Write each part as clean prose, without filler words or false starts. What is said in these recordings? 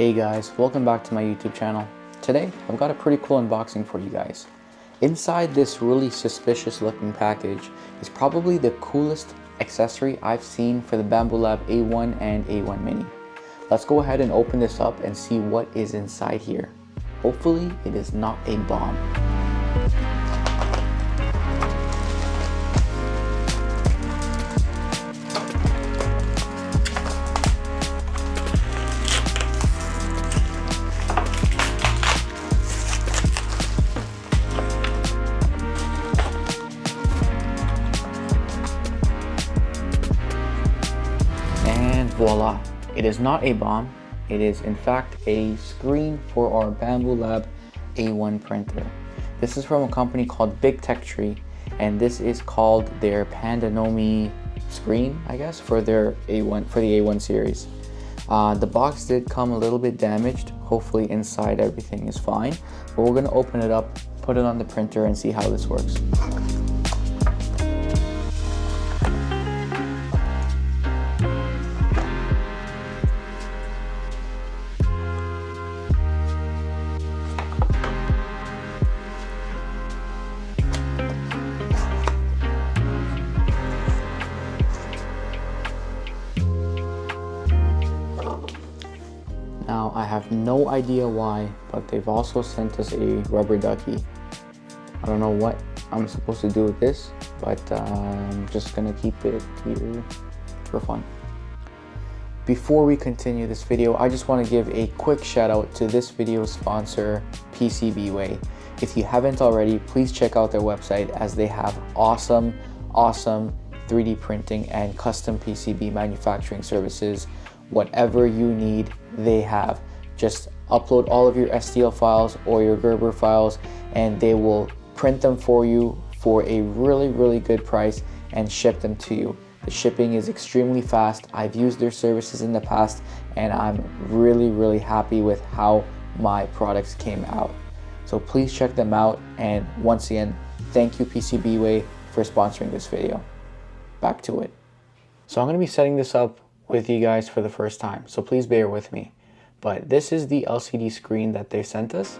Hey guys, welcome back to my YouTube channel. Today, I've got a pretty cool unboxing for you guys. Inside this really suspicious looking package is probably the coolest accessory I've seen for the Bambu Lab A1 and A1 Mini. Let's go ahead and open this up and see what is inside here. Hopefully, it is not a bomb. And voila, it is not a bomb. It is in fact a screen for our Bambu Lab A1 printer. This is from a company called BIGTREETECH, and this is called their Panda Knomi screen, I guess, for their A1, for the A1 series. The box did come a little bit damaged. Hopefully inside everything is fine, but we're gonna open it up, put it on the printer, and see how this works. Now, I have no idea why, but they've also sent us a rubber ducky. I don't know what I'm supposed to do with this, but I'm just gonna keep it here for fun. Before we continue this video, I just want to give a quick shout out to this video's sponsor, PCBway. If you haven't already, please check out their website as they have awesome 3D printing and custom PCB manufacturing services. Whatever you need, they have. Just upload all of your STL files or your Gerber files and they will print them for you for a really good price and ship them to you. The shipping is extremely fast. I've used their services in the past and I'm really happy with how my products came out. So please check them out, and once again, thank you PCBway for sponsoring this video. Back to it. So I'm going to be setting this up with you guys for the first time, so please bear with me. But this is the LCD screen that they sent us.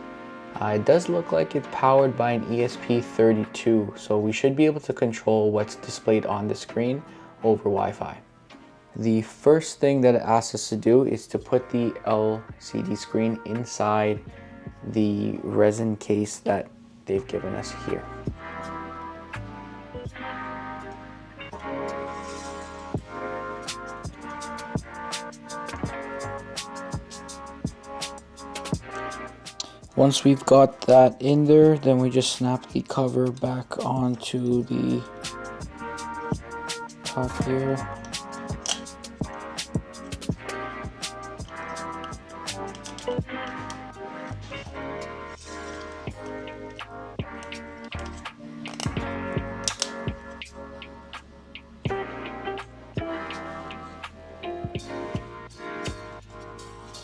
It does look like it's powered by an ESP32, so we should be able to control what's displayed on the screen over Wi-Fi. The first thing that it asks us to do is to put the LCD screen inside the resin case that they've given us here. Once we've got that in there, then we just snap the cover back onto the top here.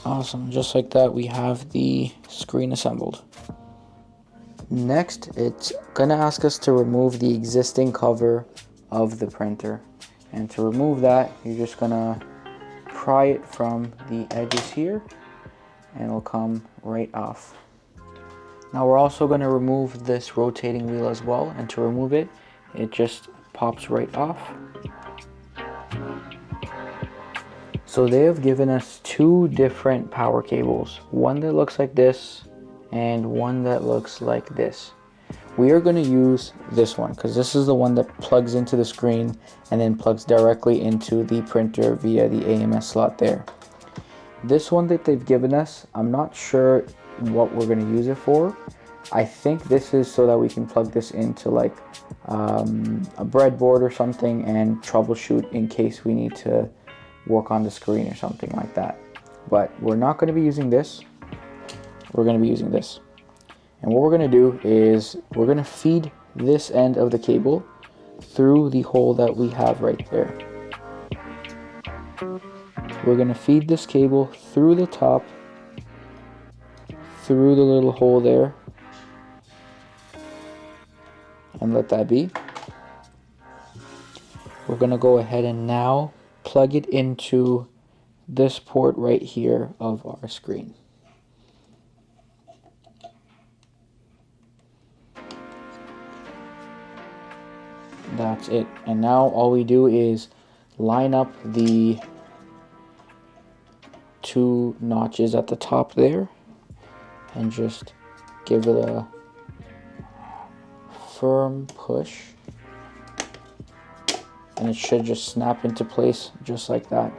Awesome, just like that we have the screen assembled. Next, it's gonna ask us to remove the existing cover of the printer. And to remove that, you're just gonna pry it from the edges here and it'll come right off. Now we're also gonna remove this rotating wheel as well, and to remove it, it just pops right off. So they have given us two different power cables, one that looks like this and one that looks like this. We are going to use this one because this is the one that plugs into the screen and then plugs directly into the printer via the AMS slot there. This one that they've given us, I'm not sure what we're going to use it for. I think this is so that we can plug this into like a breadboard or something and troubleshoot in case we need to work on the screen or something like that. But we're not going to be using this. We're going to be using this. And what we're going to do is we're going to feed this end of the cable through the hole that we have right there. We're going to feed this cable through the top, through the little hole there, and let that be. We're going to go ahead and now plug it into this port right here of our screen. That's it. And now all we do is line up the 2 notches at the top there and just give it a firm push, and it should just snap into place just like that.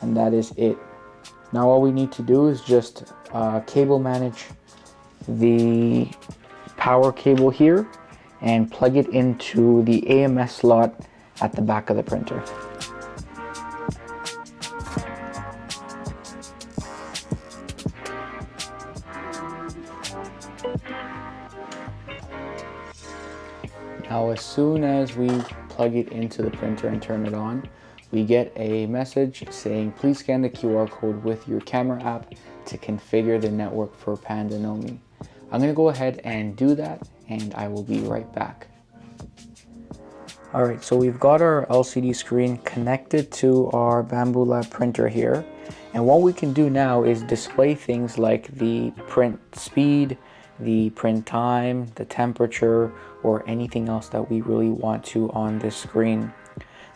And that is it. Now all we need to do is just cable manage the power cable here and plug it into the AMS slot at the back of the printer. Now as soon as we plug it into the printer and turn it on, we get a message saying please scan the QR code with your camera app to configure the network for Panda Knomi. I'm going to go ahead and do that, and I will be right back. Alright, so we've got our LCD screen connected to our Bambu Lab printer here, and what we can do now is display things like the print speed, the print time, the temperature, or anything else that we really want to on this screen.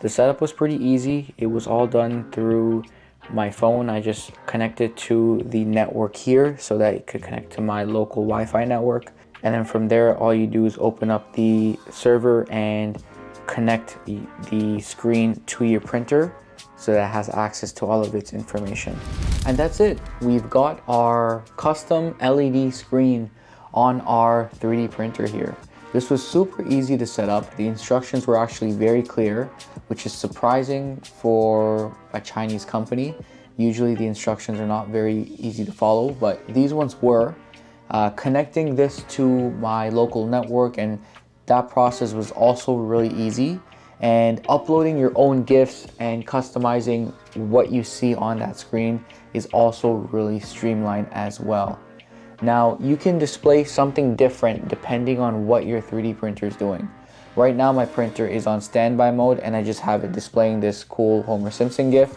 The setup was pretty easy. It was all done through my phone. I just connected to the network here so that it could connect to my local Wi-Fi network, and then from there all you do is open up the server and connect the screen to your printer so that it has access to all of its information. And that's it. We've got our custom LED screen on our 3D printer here. This was super easy to set up. The instructions were actually very clear, which is surprising for a Chinese company. Usually the instructions are not very easy to follow, but these ones were. Connecting this to my local network, and that process was also really easy. And uploading your own GIFs and customizing what you see on that screen is also really streamlined as well. Now, you can display something different depending on what your 3D printer is doing. Right now, my printer is on standby mode and I just have it displaying this cool Homer Simpson GIF.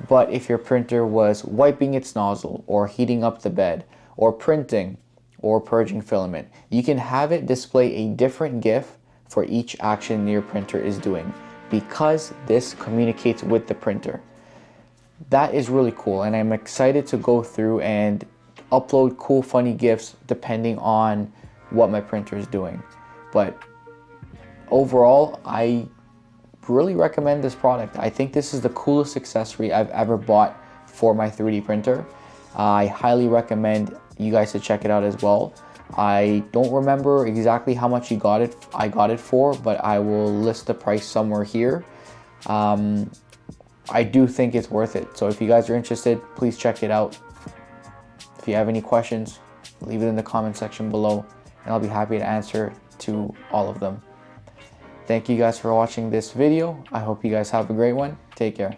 But if your printer was wiping its nozzle, or heating up the bed, or printing, or purging filament, you can have it display a different GIF for each action your printer is doing, because this communicates with the printer. That is really cool, and I'm excited to go through and upload cool funny GIFs depending on what my printer is doing. But overall, I really recommend this product. I think this is the coolest accessory I've ever bought for my 3D printer. I highly recommend you guys to check it out as well. I don't remember exactly how much I got it for, but I will list the price somewhere here. I do think it's worth it. So if you guys are interested, please check it out. If you have any questions, leave it in the comment section below, and I'll be happy to answer to all of them. Thank you guys for watching this video. I hope you guys have a great one. Take care.